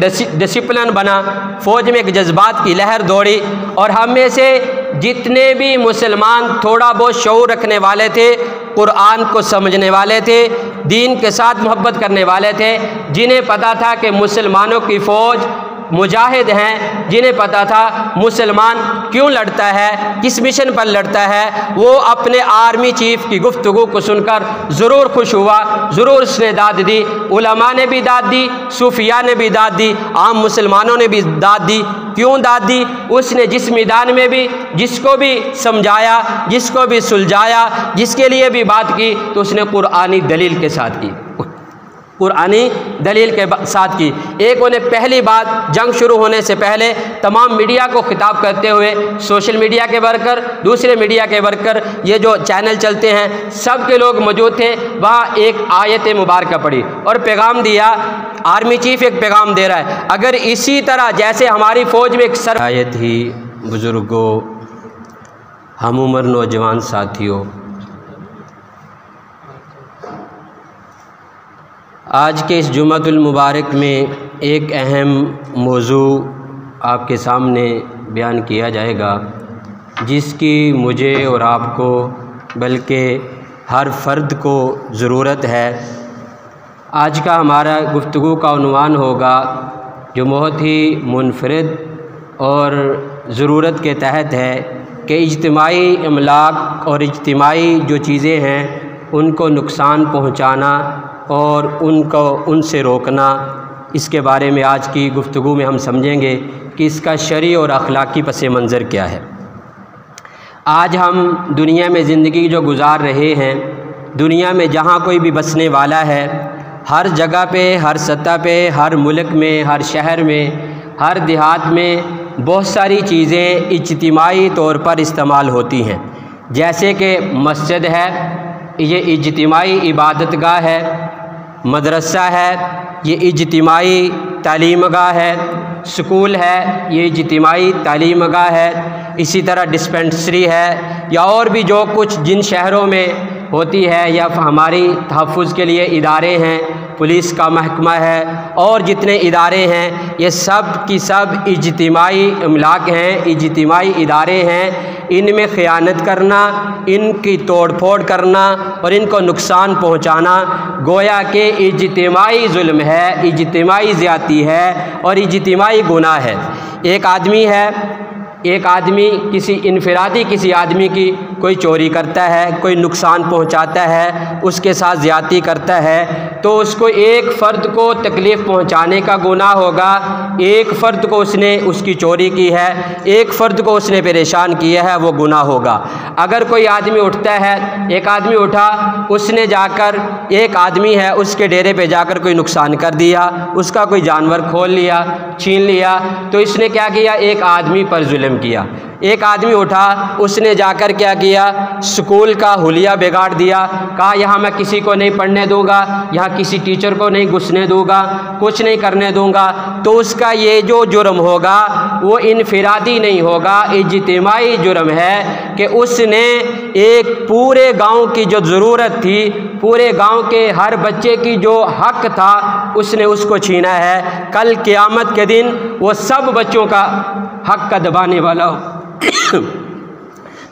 Discipline बना, फ़ौज में एक जज्बात की लहर दौड़ी और हम में से जितने भी मुसलमान थोड़ा बहुत शऊर रखने वाले थे, कुरान को समझने वाले थे, दीन के साथ मोहब्बत करने वाले थे, जिन्हें पता था कि मुसलमानों की फ़ौज मुजाहिद हैं, जिन्हें पता था मुसलमान क्यों लड़ता है, किस मिशन पर लड़ता है, वो अपने आर्मी चीफ की गुफ्तगू को सुनकर ज़रूर खुश हुआ, ज़रूर उसने दाद दी। उलमा ने भी दाद दी, सूफिया ने भी दाद दी, आम मुसलमानों ने भी दाद दी। क्यों दाद दी? उसने जिस मैदान में भी जिसको भी समझाया, जिसको भी सुलझाया, जिसके लिए भी बात की, तो उसने कुरानी दलील के साथ की, कुरानी दलील के साथ की। एक उन्हें पहली बात जंग शुरू होने से पहले तमाम मीडिया को खिताब करते हुए, सोशल मीडिया के वर्कर, दूसरे मीडिया के वर्कर, ये जो चैनल चलते हैं, सब के लोग मौजूद थे, वहाँ एक आयत मुबारक पढ़ी और पैगाम दिया। आर्मी चीफ एक पैगाम दे रहा है, अगर इसी तरह जैसे हमारी फ़ौज में एक आयत ही, बुज़ुर्गों, हम उम्र नौजवान साथियों, आज के इस जुम्मतुल मुबारक में एक अहम मौजू आपके सामने बयान किया जाएगा, जिसकी मुझे और आपको बल्कि हर फ़र्द को ज़रूरत है। आज का हमारा गुफ्तगू का उन्वान होगा जो बहुत ही मुनफरिद और ज़रूरत के तहत है कि इज्तिमाई अमलाक और इज्तिमाई जो चीज़ें हैं उनको नुकसान पहुँचाना और उनसे रोकना। इसके बारे में आज की गुफ्तगू में हम समझेंगे कि इसका शरई और अखलाकी पस मंज़र क्या है। आज हम दुनिया में ज़िंदगी जो गुजार रहे हैं, दुनिया में जहाँ कोई भी बसने वाला है, हर जगह पे, हर सतह पे, हर मुल्क में, हर शहर में, हर देहात में बहुत सारी चीज़ें इज्तिमाई तौर पर इस्तेमाल होती हैं। जैसे कि मस्जिद है, ये इज्तिमाई इबादत गाह है, मदरसा है, ये इज्तिमाई तालीम गाह है, स्कूल है, ये इज्तिमाई तालीम गाह है, इसी तरह डिस्पेंसरी है, या और भी जो कुछ जिन शहरों में होती है, या हमारी तहफ़्फ़ुज़ के लिए इदारे हैं, पुलिस का महकमा है, और जितने इदारे हैं, ये सब की सब इज्तिमाई अमलाक हैं, इज्तिमाई इदारे हैं। इनमें ख़यानत करना, इनकी तोड़ फोड़ करना और इनको नुकसान पहुँचाना गोया के इज्तिमाई जुल्म है, इज्तिमाई ज़्यादती है और इज्तिमाई गुनाह है। एक आदमी किसी इनफरादी किसी आदमी की कोई चोरी करता है, कोई नुकसान पहुंचाता है, उसके साथ ज़्यादती करता है, तो उसको एक फ़र्द को तकलीफ़ पहुंचाने का गुनाह होगा। एक फ़र्द को उसने उसकी चोरी की है, एक फ़र्द को उसने परेशान किया है, वो गुनाह होगा। अगर कोई आदमी उठता है, एक आदमी उठा, उसने जाकर, एक आदमी है, उसके डेरे पे जाकर कोई नुकसान कर दिया, उसका कोई जानवर खोल लिया, छीन लिया, तो इसने क्या किया? एक आदमी पर जुल्म किया। एक आदमी उठा, उसने जाकर क्या किया? स्कूल का हुलिया बिगाड़ दिया, कहा यहाँ मैं किसी को नहीं पढ़ने दूंगा, यहाँ किसी टीचर को नहीं घुसने दूंगा, कुछ नहीं करने दूंगा, तो उसका ये जो जुर्म होगा वो इनफरादी नहीं होगा, इज्तिमाई जुर्म है कि उसने एक पूरे गांव की जो ज़रूरत थी, पूरे गांव के हर बच्चे की जो हक था, उसने उसको छीना है। कल क़यामत के दिन वो सब बच्चों का हक का दबाने वाला हो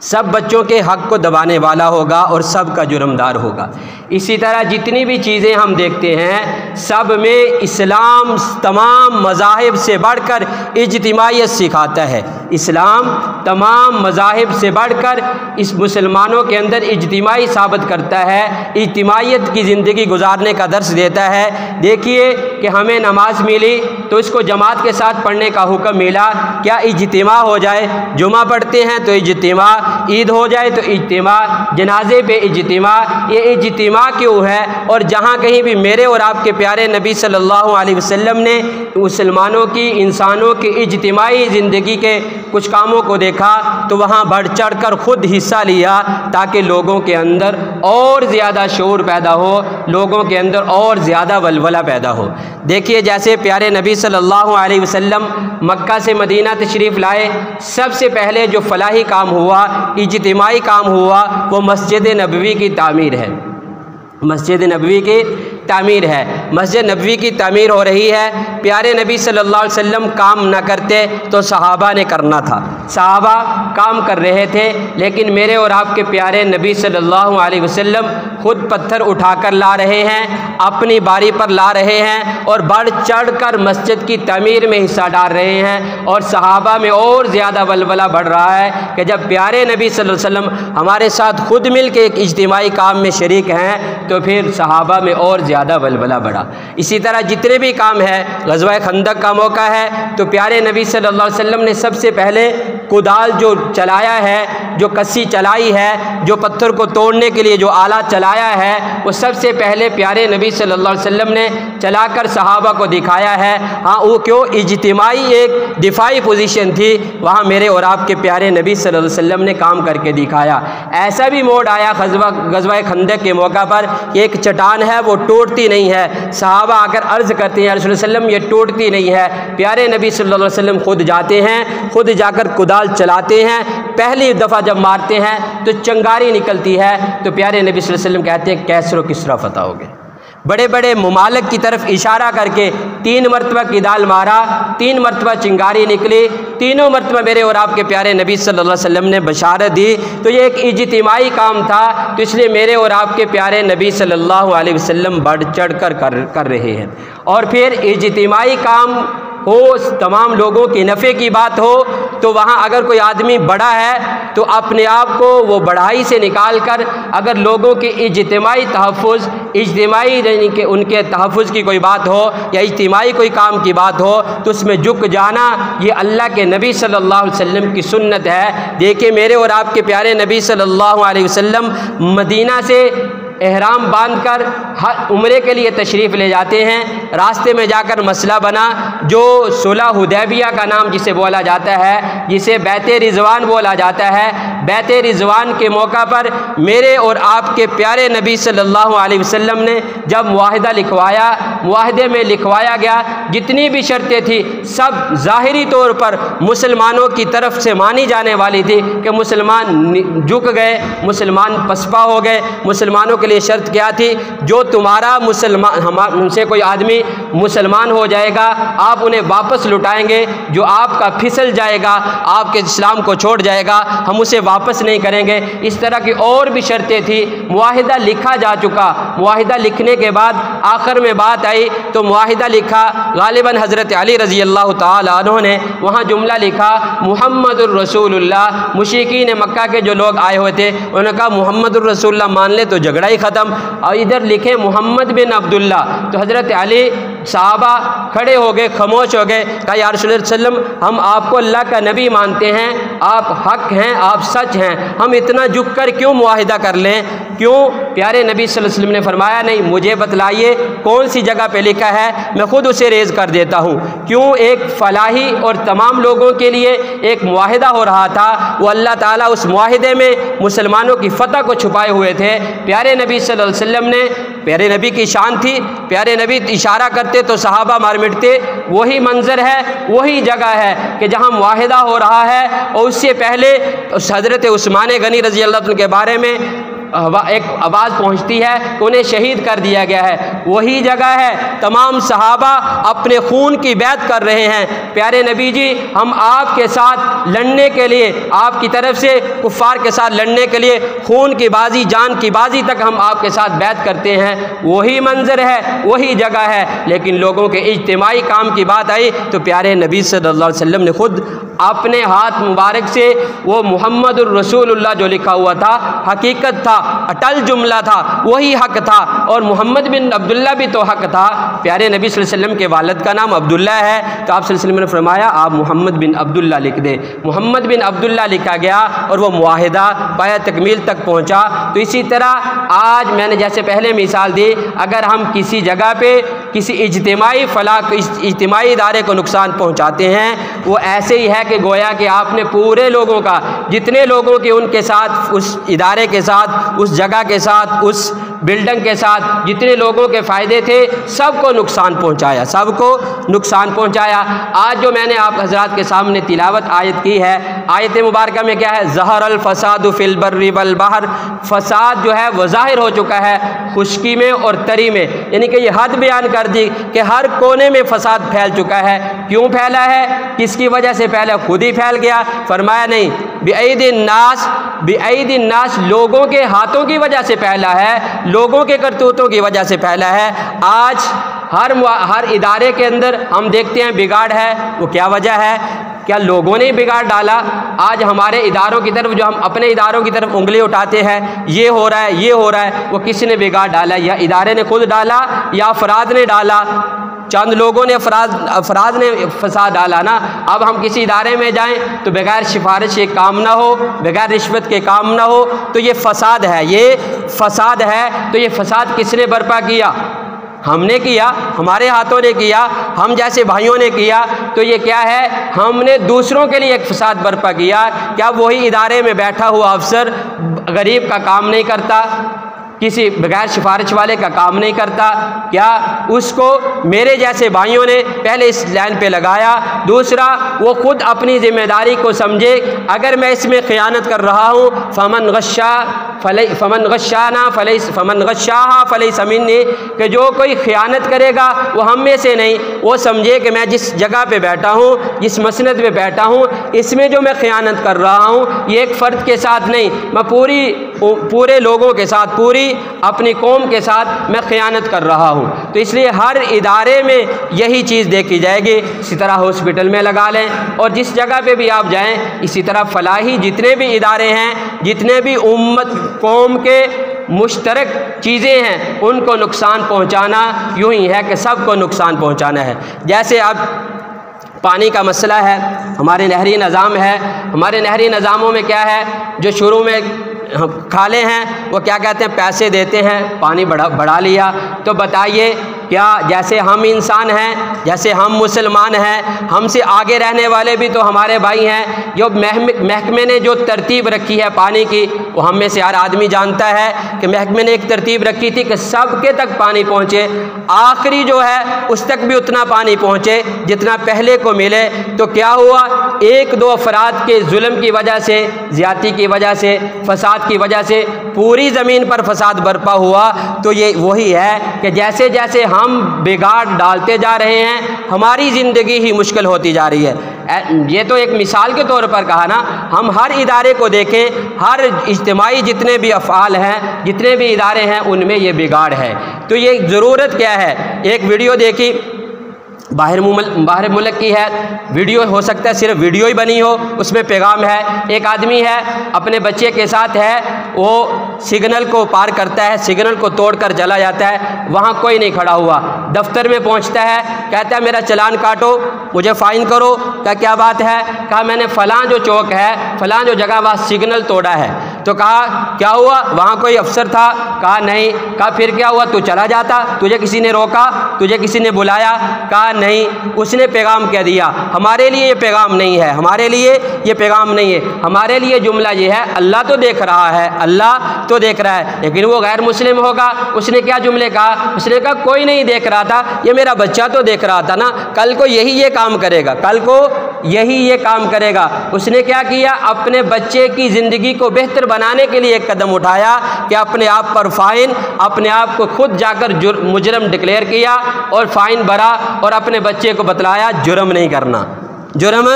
सब बच्चों के हक को दबाने वाला होगा और सब का जुर्मदार होगा। इसी तरह जितनी भी चीज़ें हम देखते हैं, सब में इस्लाम तमाम मज़ाहिब से बढ़कर इज्तिमाइयत सिखाता है। इस्लाम तमाम मज़ाहिब से बढ़कर इस मुसलमानों के अंदर इज्तिमाई साबित करता है, इज्तिमाइयत की ज़िंदगी गुजारने का दर्स देता है। देखिए कि हमें नमाज मिली तो इसको जमात के साथ पढ़ने का हुक्म मिला, क्या इज्तिमा हो जाए? जुमा पढ़ते हैं तो इज्तिमा, ईद हो जाए तो इज्तिमा, जनाजे पे इज्तिमा, ये इज्तिमा क्यों है? और जहाँ कहीं भी मेरे और आपके प्यारे नबी सल्लल्लाहु अलैहि वसल्लम ने मुसलमानों की, इंसानों की इज्तिमाई ज़िंदगी के कुछ कामों को देखा तो वहाँ बढ़ चढ़ कर ख़ुद हिस्सा लिया, ताकि लोगों के अंदर और ज़्यादा शऊर पैदा हो, लोगों के अंदर और ज़्यादा वलवला पैदा हो। देखिए जैसे प्यारे नबी सल्लल्लाहु अलैहि वसल्लम मक्का से मदीना तशरीफ़ लाए, सबसे पहले जो फलाही काम हुआ, इज्तिमाई काम हुआ, वो मस्जिद नबवी की तामीर है, मस्जिद नबवी की तामीर है। मस्जिद नबवी की तामीर हो रही है, प्यारे नबी सल्लल्लाहु अलैहि वसल्लम काम न करते तो सहाबा ने करना था। सहाबा काम कर रहे थे, लेकिन मेरे और आपके प्यारे नबी सल्लल्लाहु अलैहि वसल्लम खुद पत्थर उठाकर ला रहे हैं, अपनी बारी पर ला रहे हैं और बढ़ चढ़ कर मस्जिद की तामीर में हिस्सा डाल रहे हैं। और सहाबा में और ज़्यादा वलवला बढ़ रहा है कि जब प्यारे नबी सल्लल्लाहु अलैहि वसल्लम हमारे साथ खुद मिल के एक इज्तिमाई काम में शरीक हैं तो फिर सहाबा में और ज़्यादा वलवला बढ़ा। इसी तरह जितने भी काम है, ग़ज़वा खंदक का मौका है तो प्यारे नबी सल्लल्लाहु अलैहि वसल्लम ने सबसे पहले कुदाल जो चलाया है, जो कस्सी चलाई है, जो पत्थर को तोड़ने के लिए जो आला चलाया है, वो सबसे पहले प्यारे नबी सल्लल्लाहु अलैहि वसल्लम ने चलाकर सहाबा को दिखाया है। हाँ, वो क्यों इज्तिमाई एक दिफाई पोजीशन थी, वहाँ मेरे और आपके प्यारे नबी सल्लल्लाहु अलैहि वसल्लम ने काम करके दिखाया। ऐसा भी मोड़ आया ग़ज़वा खंदक के मौका पर, एक चट्टान है वो टूटती नहीं है, सहाबा आकर अर्ज़ करते हैं रसूल सल्लल्लाहु अलैहि वसल्लम ये टूटती नहीं है। प्यारे नबी सल्लल्लाहु अलैहि वसल्लम खुद जाते हैं, खुद जाकर कुदाल चलाते हैं, पहली दफ़ा जब मारते हैं तो चंगारी निकलती है तो प्यारे नबी सल्लल्लाहु अलैहि वसल्लम कहते हैं कैसरो किसरा फतह हो गए। बड़े बड़े मुमालिक की तरफ इशारा करके 3 मरतबा किदाल मारा, 3 मरतबा चिंगारी निकली, तीनों मरतबा मेरे और आपके प्यारे नबी सल्लल्लाहु अलैहि वसल्लम ने बशारत दी। तो ये एक इज्तिमाई काम था, तो इसलिए मेरे और आपके प्यारे नबी सल्लल्लाहु अलैहि वसल्लम बढ़ चढ़ कर रहे हैं। और फिर इज्तिमाई काम हो, तमाम लोगों के नफ़े की बात हो, तो वहाँ अगर कोई आदमी बड़ा है तो अपने आप को वो बढ़ाई से निकाल कर अगर लोगों के इज्तिमाई तहफ़्फ़ुज़, इज्तिमाई यानी कि उनके तहफ़्फ़ुज़ की कोई बात हो या इज्तिमाई कोई काम की बात हो तो उसमें झुक जाना, ये अल्लाह के नबी सल्लल्लाहु अलैहि वसल्लम की सुन्नत है। देखिए मेरे और आपके प्यारे नबी सल्लल्लाहु अलैहि वसल्लम मदीना से एहराम बांधकर उम्रे के लिए तशरीफ़ ले जाते हैं। रास्ते में जाकर मसला बना, जो सुलह हुदैबिया का नाम जिसे बोला जाता है, जिसे बैते रिज़वान बोला जाता है, बैते रिज़वान के मौका पर मेरे और आपके प्यारे नबी सल्लल्लाहु अलैहि वसल्लम ने जब मुआहिदा लिखवाया, मुआहिदे में लिखवाया गया जितनी भी शर्तें थी सब ज़ाहिरी तौर पर मुसलमानों की तरफ से मानी जाने वाली थी कि मुसलमान झुक गए, मुसलमान पसपा हो गए। मुसलमानों के लिए शर्त क्या थी, जो तुम्हारा मुसलमान उनसे कोई आदमी मुसलमान हो जाएगा आप उन्हें वापस लुटाएंगे, जो आपका फिसल जाएगा, आपके इस्लाम को छोड़ जाएगा, हम उसे वापस नहीं करेंगे। इस तरह की और भी शर्तें थी। मुआहिदा लिखा जा चुका, मुआहिदा लिखने के बाद आखिर में बात आई तो मुआहिदा लिखा, गालिबन हज़रत अली रज़ी अल्लाह तआला अन्हु ने वहाँ जुमला लिखा मुहम्मदुर रसूलुल्लाह। मुशरिकीन मक्का के जो लोग आए हुए थे उन्होंने कहा मुहम्मदुर रसूलुल्लाह मान ले तो झगड़ा ही ख़त्म, और इधर लिखे मोहम्मद बिन अब्दुल्ला। तो हज़रत अली सहाबा खड़े हो गए, खामोश हो गए, कहा या रसूल सल्लम हम आपको अल्लाह का नबी मानते हैं, आप हक हैं, आप सच हैं, हम इतना झुक कर क्यों मुआहिदा कर लें, क्यों? प्यारे नबी सल्लल्लाहु अलैहि वसल्लम ने फरमाया नहीं, मुझे बतलाइए कौन सी जगह पे लिखा है, मैं खुद उसे रेज़ कर देता हूँ। क्यों? एक फलाही और तमाम लोगों के लिए एक मुआहिदा हो रहा था, वो अल्लाह ताला उस मुआहिदे में मुसलमानों की फ़तह को छुपाए हुए थे। प्यारे नबी सल्लल्लाहु अलैहि वसल्लम ने, प्यारे नबी की शान थी, प्यारे नबी इशारा करते तो सहाबा मार मिटते। वही मंजर है, वही जगह है कि जहाँ मुआहिदा हो रहा है, और उससे पहले हज़रत उस्मान गनी रज़ी अल्लाह अन्हु के बारे में एक आवाज़ पहुँचती है, उन्हें शहीद कर दिया गया है। वही जगह है, तमाम सहाबा अपने खून की बैत कर रहे हैं। प्यारे नबी जी हम आपके साथ लड़ने के लिए, आपकी तरफ से कुफ़ार के साथ लड़ने के लिए खून की बाजी, जान की बाजी तक हम आपके साथ बैत करते हैं। वही मंजर है, वही जगह है, लेकिन लोगों के इज्तिमाई काम की बात आई तो प्यारे नबी सल्लल्लाहु अलैहि वसल्लम ने खुद अपने हाथ मुबारक से वो मुहम्मदुर रसूलुल्लाह जो लिखा हुआ था हकीकत था, अटल जुमला था, वही हक था, और मोहम्मद बिन अब्दुल्ला भी तो हक था। प्यारे नबी सल्लल्लाहु अलैहि वसल्लम के वालिद का नाम अब्दुल्ला है, तो आप सल्लल्लाहु अलैहि वसल्लम ने फरमाया आप मोहम्मद बिन अब्दुल्ला लिख दे। मोहम्मद बिन अब्दुल्ला लिखा गया और वो मुआहिदा पाया तकमील तक पहुँचा। तो इसी तरह आज मैंने जैसे पहले मिसाल दी, अगर हम किसी जगह पर किसी इज्तिमाई फलाह, इज्तिमाई इदारे को नुकसान पहुँचाते हैं, वो ऐसे ही है कि गोया कि आपने पूरे लोगों का, जितने लोगों के उनके साथ, उस इदारे के साथ, उस जगह के साथ, उस बिल्डिंग के साथ जितने लोगों के फ़ायदे थे सबको नुकसान पहुंचाया, सबको नुकसान पहुंचाया। आज जो मैंने आप हजरात के सामने तिलावत आयत की है, आयत मुबारक में क्या है, ज़हरल फ़सादु फ़िल बर्रि वल बहर, फ़साद जो है वह ज़ाहिर हो चुका है खुश्की में और तरी में, यानी कि ये हद बयान कर दी कि हर कोने में फ़साद फैल चुका है। क्यों फैला है, किसकी वजह से फैला, खुद ही फैल गया। फरमाया नहीं, बिअयदिन नास, लोगों के हाथों की वजह से फैला है, लोगों के करतूतों की वजह से फैला है। आज हर इदारे के अंदर हम देखते हैं बिगाड़ है, वो क्या वजह है, क्या लोगों ने बिगाड़ डाला। आज हमारे इदारों की तरफ, जो हम अपने इदारों की तरफ उंगली उठाते हैं, ये हो रहा है, ये हो रहा है, वो किसी ने बिगाड़ डाला, या इदारे ने खुद डाला या अफराद ने डाला, चंद लोगों ने अफराद ने फसाद डाला ना। अब हम किसी इदारे में जाएं तो बगैर सिफारिश के काम ना हो, बगैर रिश्वत के काम ना हो, तो ये फसाद है, ये फसाद है। तो ये फसाद किसने बर्पा किया, हमने किया, हमारे हाथों ने किया, हम जैसे भाइयों ने किया। तो ये क्या है, हमने दूसरों के लिए एक फसाद बर्पा किया। क्या वही इदारे में बैठा हुआ अफसर गरीब का काम नहीं करता, किसी बगैर सिफारिश वाले का काम नहीं करता? क्या उसको मेरे जैसे भाइयों ने पहले इस लाइन पे लगाया? दूसरा, वो खुद अपनी जिम्मेदारी को समझे, अगर मैं इसमें ख़यानत कर रहा हूँ, फमन गश्शाहा फलैसा मिन्नी, कि जो कोई ख़यानत करेगा वो हम में से नहीं। वो समझे कि मैं जिस जगह पे बैठा हूँ, जिस मसनद पे बैठा हूँ, इसमें जो मैं ख़यानत कर रहा हूँ, ये एक फ़र्द के साथ नहीं, मैं पूरे लोगों के साथ, पूरी अपनी कौम के साथ मैं ख़यानत कर रहा हूँ। तो इसलिए हर इदारे में यही चीज़ देखी जाएगी। इसी तरह हॉस्पिटल में लगा लें, और जिस जगह पे भी आप जाएं, इसी तरह फलाही जितने भी इदारे हैं, जितने भी उम्मत कौम के मुश्तरक चीज़ें हैं, उनको नुकसान पहुँचाना यूँ ही है कि सबको नुकसान पहुँचाना है। जैसे अब पानी का मसला है, हमारे नहरी निज़ाम है, हमारे नहरी निज़ामों में क्या है, जो शुरू में खाले हैं वो क्या कहते हैं, पैसे देते हैं, पानी बढ़ा लिया। तो बताइए, क्या जैसे हम इंसान हैं, जैसे हम मुसलमान हैं, हमसे आगे रहने वाले भी तो हमारे भाई हैं। जो महकमे ने जो तरतीब रखी है पानी की, वो हम में से हर आदमी जानता है कि महकमे ने एक तरतीब रखी थी कि सबके तक पानी पहुँचे, आखिरी जो है उस तक भी उतना पानी पहुँचे जितना पहले को मिले। तो क्या हुआ, एक दो अफराद के जुल्म की वजह से, ज़्यादती की वजह से, फसाद की वजह से पूरी ज़मीन पर फसाद बर्पा हुआ। तो ये वही है कि जैसे जैसे हम बिगाड़ डालते जा रहे हैं, हमारी ज़िंदगी ही मुश्किल होती जा रही है। ये तो एक मिसाल के तौर पर कहा ना, हम हर इदारे को देखें, हर इज्तिमाई जितने भी अफ़आल हैं, जितने भी इदारे हैं, उनमें ये बिगाड़ है। तो ये ज़रूरत क्या है, एक वीडियो देखी बाहर मुल्क की है, वीडियो हो सकता है सिर्फ वीडियो ही बनी हो, उसमें पैगाम है। एक आदमी है, अपने बच्चे के साथ है, वो सिग्नल को पार करता है, सिग्नल को तोड़कर चला जाता है, वहाँ कोई नहीं खड़ा हुआ। दफ्तर में पहुँचता है, कहता है मेरा चालान काटो, मुझे फ़ाइन करो। क्या बात है? कहा मैंने फ़लाँ जो चौक है, फ़लाँ जो जगह, वहाँ सिग्नल तोड़ा है। तो कहा क्या हुआ, वहाँ कोई अफसर था? कहा नहीं। कहा फिर क्या हुआ, तू चला जाता, तुझे किसी ने रोका, तुझे किसी ने बुलाया? कहा नहीं। उसने पैगाम कह दिया, हमारे लिए ये पैगाम नहीं है, हमारे लिए ये पैगाम नहीं है, हमारे लिए जुमला ये है, अल्लाह तो देख रहा है, अल्लाह तो देख रहा है। लेकिन वो गैर मुस्लिम होगा, उसने क्या जुमले कहा? उसने कहा कोई नहीं देख रहा था, ये मेरा बच्चा तो देख रहा था ना, कल को यही ये काम करेगा, कल को यही ये काम करेगा। उसने क्या किया, अपने बच्चे की ज़िंदगी को बेहतर बनाने के लिए एक कदम उठाया कि अपने आप पर फ़ाइन, अपने आप को खुद जाकर मुजरम डिक्लेयर किया और फ़ाइन भरा, और अपने बच्चे को बतलाया जुर्म नहीं करना, जुर्म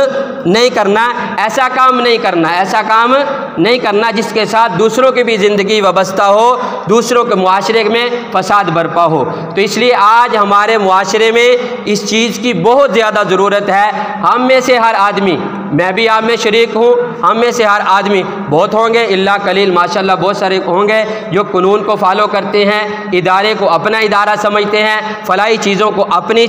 नहीं करना, ऐसा काम नहीं करना, ऐसा काम नहीं करना जिसके साथ दूसरों की भी ज़िंदगी वाबस्ता हो, दूसरों के मुआशरे में फसाद बर्पा हो। तो इसलिए आज हमारे मुआशरे में इस चीज़ की बहुत ज़्यादा ज़रूरत है। हम में से हर आदमी, मैं भी आप में शरीक हूँ, हम में से हर आदमी, बहुत होंगे इल्ला कलील माशाल्लाह, बहुत सारे होंगे जो कानून को फॉलो करते हैं, इदारे को अपना इदारा समझते हैं, फलाई चीज़ों को अपनी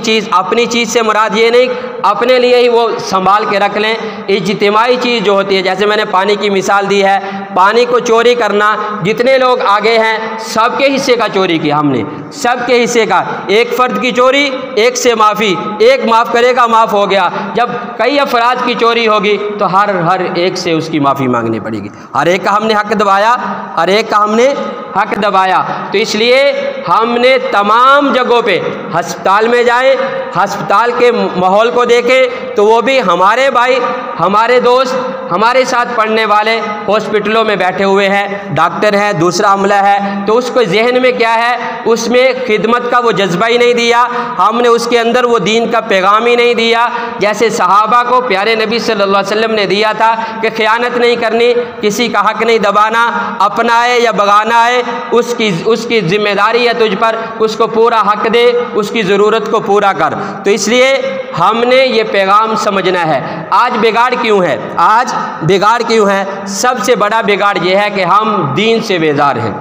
चीज़ से मुराद ये नहीं अपने लिए ही वो संभाल के रख लें। इज्तिमाई चीज़ जो होती है, जैसे मैंने पानी की मिसाल दी है, पानी को चोरी करना, जितने लोग आगे हैं सबके हिस्से का चोरी किया हमने, सबके हिस्से का। एक फ़र्द की चोरी, एक से माफ़ी, एक माफ़ करेगा माफ़ हो गया। जब कई अफराद की चोरी होगी तो हर एक से उसकी माफ़ी मांगनी पड़ेगी। हर एक का हमने हक दबाया, हर एक का हमने हक दबाया। तो इसलिए हमने तमाम जगहों पे, अस्पताल में जाए, अस्पताल के माहौल को देखें तो वो भी हमारे भाई, हमारे दोस्त, हमारे साथ पढ़ने वाले हॉस्पिटलों में बैठे हुए हैं, डॉक्टर हैं, दूसरा अमला है, तो उसको जहन में क्या है, उसमें खिदमत का वो जज्बा ही नहीं दिया, हमने उसके अंदर वो दीन का पैगाम ही नहीं दिया। जैसे सहाबा को प्यारे नबी सल्लल्लाहु अलैहि वसल्लम ने दिया था कि ख़यानत नहीं करनी, किसी का हक नहीं दबाना, अपना है या बगाना है उसकी जिम्मेदारी है तुझ पर, उसको पूरा हक दे, उसकी ज़रूरत को पूरा कर। तो इसलिए हमने ये पैगाम समझना है। आज बिगाड़ क्यों है? आज बिगाड़ क्यों है? सबसे बड़ा बिगाड़ ये है कि हम दीन से बेजार हैं,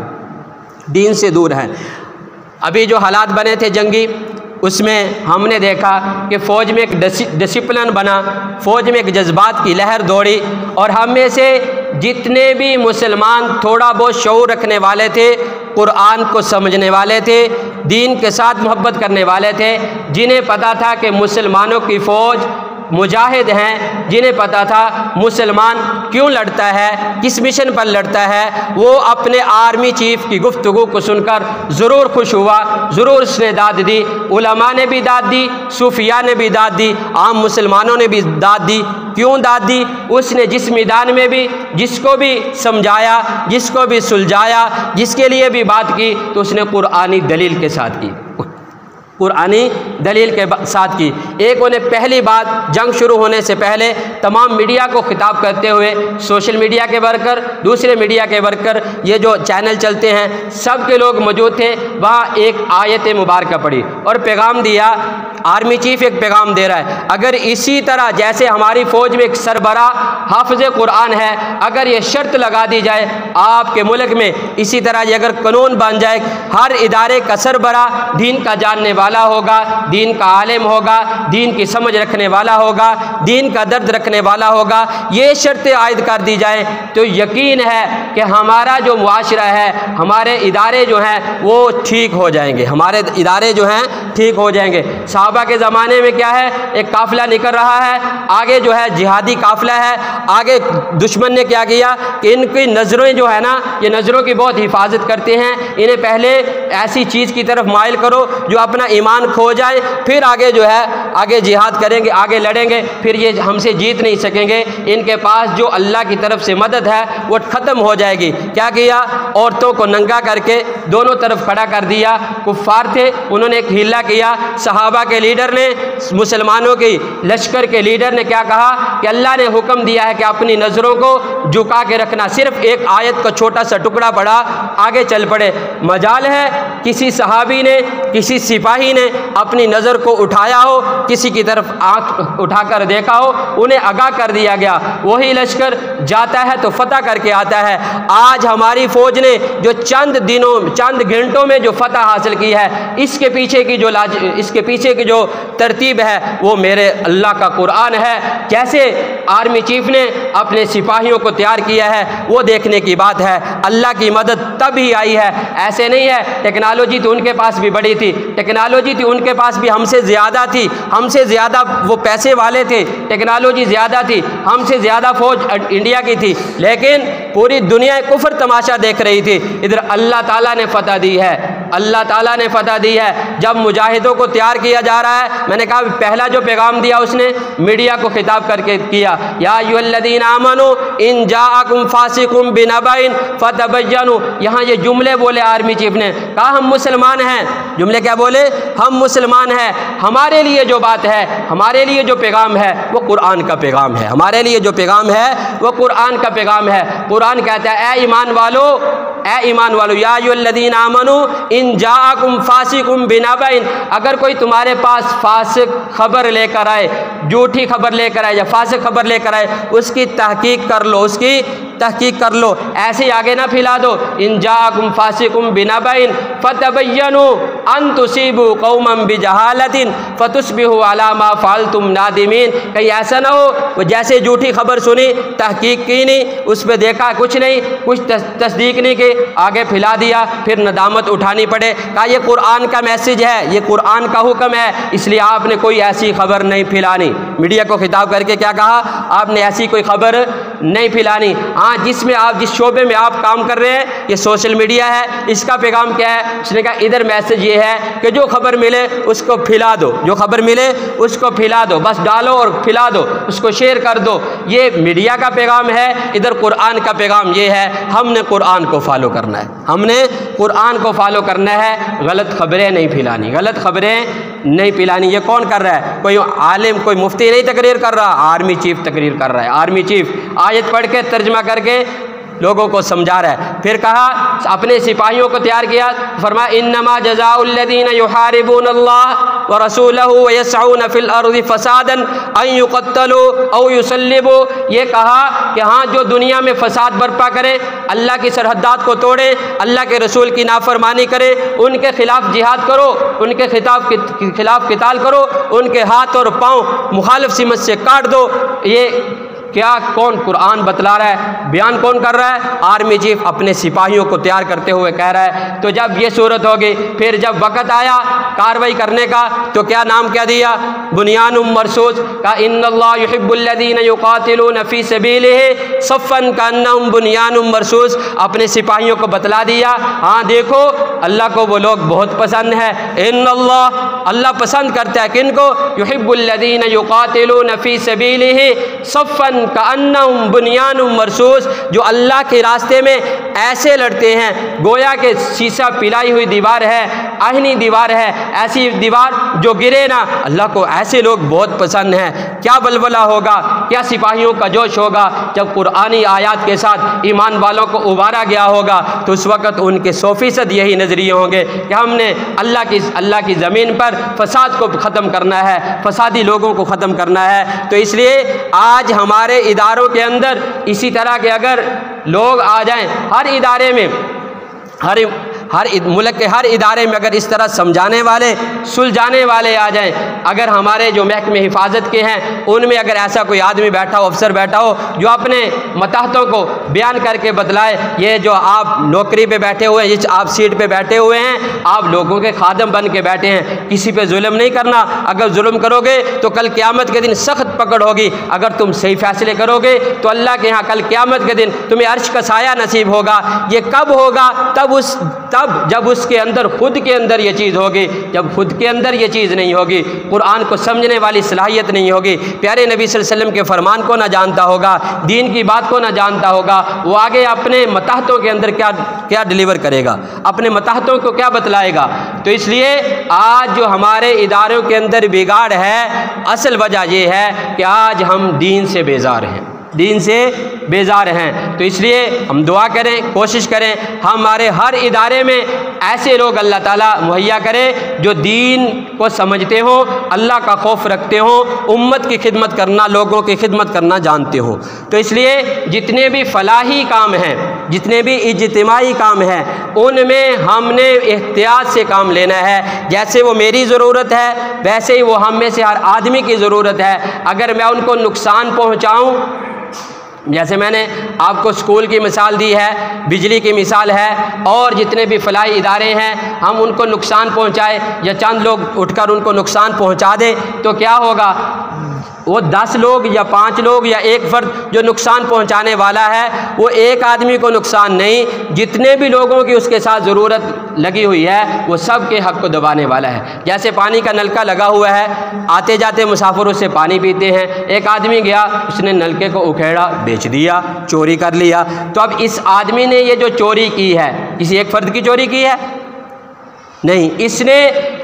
दीन से दूर हैं। अभी जो हालात बने थे जंगी, उसमें हमने देखा कि फ़ौज में एक डिसिप्लिन बना, फ़ौज में एक जज्बात की लहर दौड़ी, और हम में से जितने भी मुसलमान थोड़ा बहुत शऊर रखने वाले थे, कुरान को समझने वाले थे, दीन के साथ मोहब्बत करने वाले थे, जिन्हें पता था कि मुसलमानों की फ़ौज मुजाहिद हैं, जिन्हें पता था मुसलमान क्यों लड़ता है, किस मिशन पर लड़ता है, वो अपने आर्मी चीफ की गुफ्तगू को सुनकर ज़रूर खुश हुआ, ज़रूर उसने दाद दी। उलमा ने भी दाद दी, सूफिया ने भी दाद दी, आम मुसलमानों ने भी दाद दी। क्यों दाद दी? उसने जिस मैदान में भी जिसको भी समझाया, जिसको भी सुलझाया, जिसके लिए भी बात की, तो उसने कुरानी दलील के साथ की, कुरानी दलील के साथ की। एक उन्हें पहली बात जंग शुरू होने से पहले तमाम मीडिया को खिताब करते हुए, सोशल मीडिया के वर्कर, दूसरे मीडिया के वर्कर, ये जो चैनल चलते हैं, सब के लोग मौजूद थे, वहाँ एक आयत मुबारक पढ़ी और पैगाम दिया। आर्मी चीफ एक पैगाम दे रहा है, अगर इसी तरह जैसे हमारी फ़ौज में एक सरबरा हाफ़िज़ कुरान है, अगर ये शर्त लगा दी जाए आपके मुल्क में, इसी तरह ये अगर कानून बन जाए, हर इदारे का सरबरा दीन का जानने वाला होगा, दीन का आलिम होगा, दीन की समझ रखने वाला होगा, दीन का दर्द रखने वाला होगा, ये शर्तें आयद कर दी जाए, तो यकीन है कि हमारा जो मुआशरा है, हमारे इदारे जो हैं वो ठीक हो जाएंगे, हमारे इदारे जो हैं ठीक हो जाएंगे। सहाबा के ज़माने में क्या है, एक काफ़िला निकल रहा है, आगे जो है जिहादी काफ़िला है, आगे दुश्मन ने क्या किया कि इनकी नज़रें जो है ना, ये नज़रों की बहुत हिफाजत करते हैं, इन्हें पहले ऐसी चीज़ की तरफ माइल करो जो अपना ईमान खो जाए, फिर आगे जो है आगे जिहाद करेंगे, आगे लड़ेंगे, फिर ये हमसे जीत नहीं सकेंगे। इनके पास जो अल्लाह की तरफ से मदद है वो ख़त्म हो जाएगी। क्या किया? औरतों को नंगा करके दोनों तरफ खड़ा कर दिया। कुफ्फार थे, उन्होंने एक हिला किया। सहाबा के लीडर ने, मुसलमानों की लश्कर के लीडर ने क्या कहा कि अल्लाह ने हुक्म दिया है कि अपनी नज़रों को झुका के रखना। सिर्फ एक आयत का छोटा सा टुकड़ा पड़ा, आगे चल पड़े। मजाल है किसी सहाबी ने, किसी सिपाही ने अपनी नज़र को उठाया हो, किसी की तरफ आँख उठाकर देखा हो, उन्हें आगाह कर दिया गया। वही लश्कर जाता है तो फतह करके आता है। आज हमारी फ़ौज ने जो चंद दिनों, चंद घंटों में जो फतह हासिल की है, इसके पीछे की जो तरतीब है वो मेरे अल्लाह का कुरान है। कैसे आर्मी चीफ ने अपने सिपाहियों को तैयार किया है वो देखने की बात है। अल्लाह की मदद तब ही आई है, ऐसे नहीं है। टेक्नोलॉजी तो उनके पास भी बड़ी थी, टेक्नोलॉजी थी उनके पास भी हमसे ज़्यादा थी, हमसे ज़्यादा वो पैसे वाले थे, टेक्नोलॉजी ज़्यादा थी, हमसे ज़्यादा फ़ौज इंडिया की थी, लेकिन पूरी दुनिया कुफ्र तमाशा देख रही थी। इधर अल्लाह ताला ने फतह दी है, अल्लाह ताला ने फतह दी है। जब मुजाहिदों को तैयार किया जा रहा है, मैंने कहा पहला जो पैगाम दिया उसने मीडिया को खिताब करके किया, या अय्युहल्लज़ीना आमनू इन जाअकुम फासिकुम बिनबइन फतबय्यनु। यहाँ ये जुमले बोले आर्मी चीफ ने, कहा हम मुसलमान हैं। जुमले क्या बोले? हम मुसलमान हैं, हमारे लिए जो बात है, हमारे लिए जो पैगाम है वो कुरान का पैगाम है, हमारे लिए जो पैगाम है वो कुरान का पैगाम है। कुरान कहता है ए ईमान वालो, ए ईमान वालो, या अय्युहल्लज़ीना आमनू इन जाअकुम फासिकुम बिनबइन, अगर कोई तुम्हारे पास फासिक खबर लेकर आए, झूठी खबर लेकर आए या फासिक खबर लेकर आए, उसकी तहकीक कर लो, उसकी तहकीक कर लो, ऐसे आगे ना फैला दो। इन जाअकुम फासिकुम बिनबइन फतबय्यनु अन तुसीबू कौमम बिजहालतिन फतुस्बिहु अला मा फअलतुम नादिमीन। कहीं ऐसा ना हो वो जैसे झूठी खबर सुनी, तहकीक की नहीं, उस पर देखा कुछ नहीं, कुछ तस्दीक नहीं की, आगे फैला दिया, फिर नदामत उठानी पड़े। कहा ये कुरान का मैसेज है, ये कुरान का हुक्म है, इसलिए आपने कोई ऐसी खबर नहीं फैलानी। मीडिया को खिताब करके क्या कहा, आपने ऐसी कोई खबर नहीं फैलानी। हाँ, जिसमें आप जिस शोबे में आप काम कर रहे हैं ये सोशल मीडिया है, इसका पैगाम क्या है? उसने कहा इधर मैसेज ये है कि जो खबर मिले उसको फैला दो, जो खबर मिले उसको फैला दो, बस डालो और फैला दो, उसको शेयर कर दो। ये मीडिया का पैगाम है। इधर कुरान का पैगाम ये है, हमने कुरान को फॉलो करना है, हमने कुरान को फॉलो करना है, गलत खबरें नहीं फैलानी, गलत खबरें नहीं फैलानी। ये कौन कर रहा है? कोई आलिम, कोई मुफ्ती नहीं तकरीर कर रहा, आर्मी चीफ तकरीर कर रहा है। आर्मी चीफ आयत पढ़ के तर्जमा करके लोगों को समझा रहा है। फिर कहा अपने सिपाहियों को तैयार किया, फरमाया इन्नमा जज़ाउल्लज़ीना युहारिबूनल्लाह व रसूलहु व यसऊन फिल अर्ज़ि फसादन अन युक़त्तलू औ युसल्लिबू। ये कहा कि हाँ, जो दुनिया में फसाद बर्पा करे, अल्लाह की सरहदात को तोड़े, अल्लाह के रसूल की नाफरमानी करे, उनके खिलाफ जिहाद करो, उनके खिलाफ क़िताल करो, उनके हाथ और पाँव मुखालिफ सिमत से काट दो। ये क्या कौन कुरान बतला रहा है? बयान कौन कर रहा है? आर्मी चीफ अपने सिपाहियों को तैयार करते हुए कह रहा है। तो जब ये सूरत होगी, फिर जब वक़्त आया कार्रवाई करने का, तो क्या नाम क्या दिया? बुनियानुम मरसूस का इन्नल्लाह युहिब्बुल्लज़ीना युक़ातिलूना फ़ी सबीलिही सफ़्फ़न कअन्नहुम बुनियानुम मरसूस। अपने सिपाहियों को बतला दिया, हाँ देखो अल्लाह को वो लोग बहुत पसंद है। इन्नल्लाह, अल्लाह पसंद करता है किनको? युहिब्बुल्लज़ीना युक़ातिलूना फ़ी सबीलिही सफ़्फ़न कअन्नहुम बुनियानुम मरसूस। जो अल्लाह के रास्ते में ऐसे लड़ते हैं गोया के शीशा पिलाई हुई दीवार है, आहनी दीवार है, ऐसी दीवार जो गिरे ना। अल्लाह को ऐसे लोग बहुत पसंद हैं। क्या बलबला होगा, क्या सिपाहियों का जोश होगा जब कुरानी आयात के साथ ईमान वालों को उबारा गया होगा। तो उस वक़्त उनके 100% यही नज़रिए होंगे कि हमने अल्लाह की ज़मीन पर फसाद को ख़त्म करना है, फसादी लोगों को ख़त्म करना है। तो इसलिए आज हमारे इदारों के अंदर इसी तरह के अगर लोग आ जाएं, हर इदारे में, हर मुल्क के हर इदारे में अगर इस तरह समझाने वाले, सुलझाने वाले आ जाएं, अगर हमारे जो महकमे हिफाजत के हैं उनमें अगर ऐसा कोई आदमी बैठा हो, अफसर बैठा हो, जो अपने मताहतों को बयान करके बतलाए, ये जो आप नौकरी पे बैठे हुए हैं, आप सीट पे बैठे हुए हैं, आप लोगों के खादम बन के बैठे हैं, किसी पे जुल्म नहीं करना। अगर जुल्म करोगे तो कल क़यामत के दिन सख्त पकड़ होगी। अगर तुम सही फैसले करोगे तो अल्लाह के यहाँ कल क़यामत के दिन तुम्हें अर्श का साया नसीब होगा। ये कब होगा? तब जब उसके अंदर, खुद के अंदर ये चीज़ होगी। जब खुद के अंदर ये चीज़ नहीं होगी, कुरान को समझने वाली सलाहियत नहीं होगी, प्यारे नबी सल्लल्लाहु अलैहि वसल्लम के फरमान को ना जानता होगा, दीन की बात को ना जानता होगा, वो आगे अपने मताहतों के अंदर क्या डिलीवर करेगा, अपने मताहतों को क्या बतलाएगा। तो इसलिए आज जो हमारे इदारों के अंदर बिगाड़ है, असल वजह ये है कि आज हम दीन से बेजार हैं, दीन से बेजार हैं। तो इसलिए हम दुआ करें, कोशिश करें हमारे हर इदारे में ऐसे लोग अल्लाह ताला मुहैया करे जो दीन को समझते हों, अल्लाह का खौफ रखते हों, उम्मत की खिदमत करना, लोगों की खिदमत करना जानते हों। तो इसलिए जितने भी फलाही काम हैं, जितने भी इज्तिमाई काम हैं, उनमें हमने एहतियात से काम लेना है। जैसे वो मेरी ज़रूरत है वैसे ही वो हम में से हर आदमी की ज़रूरत है। अगर मैं उनको नुकसान पहुँचाऊँ, जैसे मैंने आपको स्कूल की मिसाल दी है, बिजली की मिसाल है, और जितने भी फलाही इदारे हैं हम उनको नुकसान पहुंचाए या चंद लोग उठकर उनको नुकसान पहुंचा दें, तो क्या होगा? वो 10 लोग या 5 लोग या एक फ़र्द जो नुकसान पहुंचाने वाला है, वो एक आदमी को नुकसान नहीं, जितने भी लोगों की उसके साथ ज़रूरत लगी हुई है वो सब के हक़ को दबाने वाला है। जैसे पानी का नलका लगा हुआ है, आते जाते मुसाफिर उससे पानी पीते हैं, एक आदमी गया, उसने नलके को उखेड़ा, बेच दिया, चोरी कर लिया। तो अब इस आदमी ने ये जो चोरी की है, किसी एक फ़र्द की चोरी की है? नहीं, इसने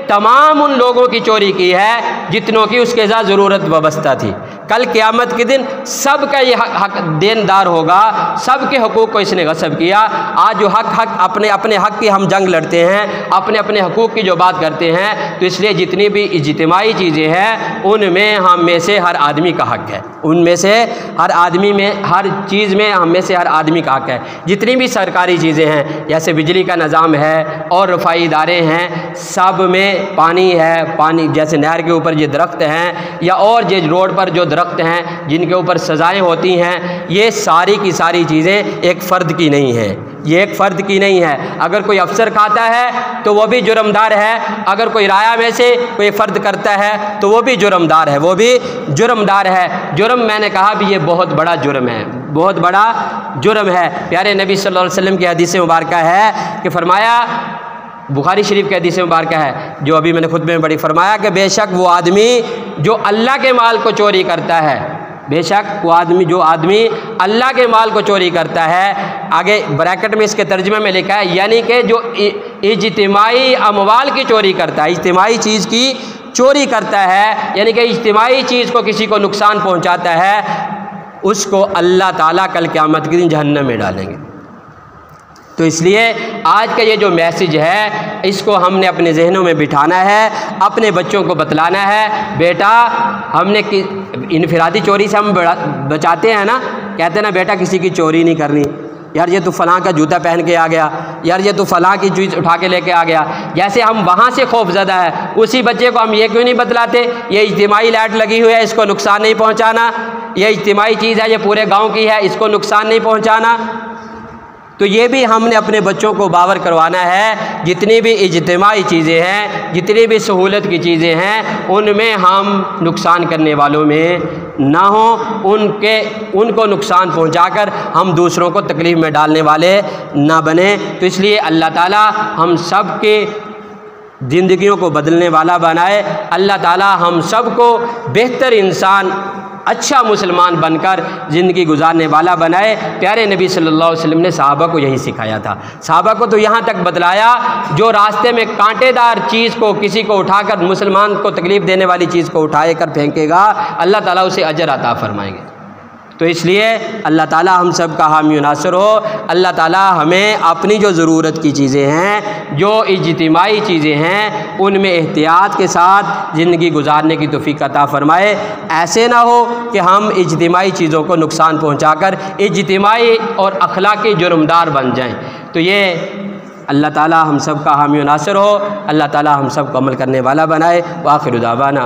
तमाम उन लोगों की चोरी की है जितनों की उसके साथ ज़रूरत वाबस्ता थी। कल क़यामत के दिन सब का ये हक देनदार होगा, सब के हकूक़ को इसने गस्ब किया। आज जो हक अपने हक की हम जंग लड़ते हैं, अपने हकूक़ की जो बात करते हैं, तो इसलिए जितनी भी इज्तिमाई चीज़ें हैं उनमें हम में से हर आदमी का हक है, उनमें से हर आदमी में, हर चीज़ में हम में से हर आदमी का हक है। जितनी भी सरकारी चीज़ें हैं, जैसे बिजली का निज़ाम है और रफ़ाई इदारे हैं, सब में पानी है, पानी जैसे नहर के ऊपर ये दरख्त हैं या और जो रोड पर जो दरख्त दरख्त हैं जिनके ऊपर सज़ाएँ होती हैं, ये सारी की सारी चीज़ें एक फ़र्द की नहीं है, ये एक फ़र्द की नहीं है। अगर कोई अफसर खाता है तो वो भी जुर्मदार है, अगर कोई राया में से कोई फ़र्द करता है तो वो भी जुर्मदार है, वो भी जुर्मदार है। जुर्म मैंने कहा भी ये बहुत बड़ा जुर्म है, बहुत बड़ा जुर्म है। प्यारे नबी सल्लल्लाहु अलैहि वसल्लम की हदीस मुबारक है कि फरमाया, बुखारी शरीफ की हदीस मुबारक है जो अभी मैंने खुतबे में पढ़ी, फरमाया कि बेशक वो आदमी जो अल्लाह के माल को चोरी करता है, बेशक वो आदमी जो आदमी अल्लाह के माल को चोरी करता है, आगे ब्रैकेट में इसके तर्जुमे में लिखा है, यानी कि जो इज्तिमाई अमवाल की चोरी करता है, इज्तिमाई चीज़ की चोरी करता है, यानी कि इज्तिमाई चीज़ को किसी को नुकसान पहुँचाता है, उसको अल्लाह ताला कल क़यामत के दिन जहन्नम में डालेंगे। तो इसलिए आज का ये जो मैसेज है इसको हमने अपने जहनों में बिठाना है, अपने बच्चों को बतलाना है, बेटा हमने इनफरादी चोरी से हम बचाते हैं ना, कहते हैं ना बेटा किसी की चोरी नहीं करनी, यार ये तो फ़लाँ का जूता पहन के आ गया, यार ये तो फ़लाँ की चीज़ उठा के लेके आ गया, जैसे हम वहाँ से खौफज़दा है, उसी बच्चे को हम ये क्यों नहीं बतलाते ये इज्तिमाई लाइट लगी हुई है, इसको नुकसान नहीं पहुँचाना, ये इज्तिमाई चीज़ है, ये पूरे गाँव की है, इसको नुकसान नहीं पहुँचाना। तो ये भी हमने अपने बच्चों को बावर करवाना है, जितनी भी इज्तिमाई चीज़ें हैं, जितनी भी सहूलत की चीज़ें हैं, उनमें हम नुकसान करने वालों में ना हों, उनको नुकसान पहुंचाकर हम दूसरों को तकलीफ़ में डालने वाले ना बने। तो इसलिए अल्लाह ताला हम सब के ज़िंदगियों को बदलने वाला बनाए, अल्लाह ताला हम सब को बेहतर इंसान, अच्छा मुसलमान बनकर ज़िंदगी गुजारने वाला बनाए। प्यारे नबी सल्लल्लाहु अलैहि वसल्लम ने सहाबा को यही सिखाया था, सहाबा को तो यहाँ तक बतलाया जो रास्ते में कांटेदार चीज़ को किसी को उठाकर मुसलमान को तकलीफ़ देने वाली चीज़ को उठाए कर फेंकेगा, अल्लाह ताला उसे अजर अता फरमाएंगे। तो इसलिए अल्लाह ताला हम सब का हामी नासर हो, अल्लाह ताला हमें अपनी जो ज़रूरत की चीज़ें हैं, जो इज्तिमाई चीज़ें हैं, उनमें एहतियात के साथ ज़िंदगी गुजारने की तौफ़ीक़ अता फ़रमाए। ऐसे ना हो कि हम इज्तिमाई चीज़ों को नुकसान पहुँचाकर इज्तिमाई और अखलाकी जुर्मदार बन जाएँ। तो ये अल्लाह ताला हम सब का हामी नासर हो, अल्लाह ताला हम सब को अमल करने वाला बनाए। व आखिर दावाना।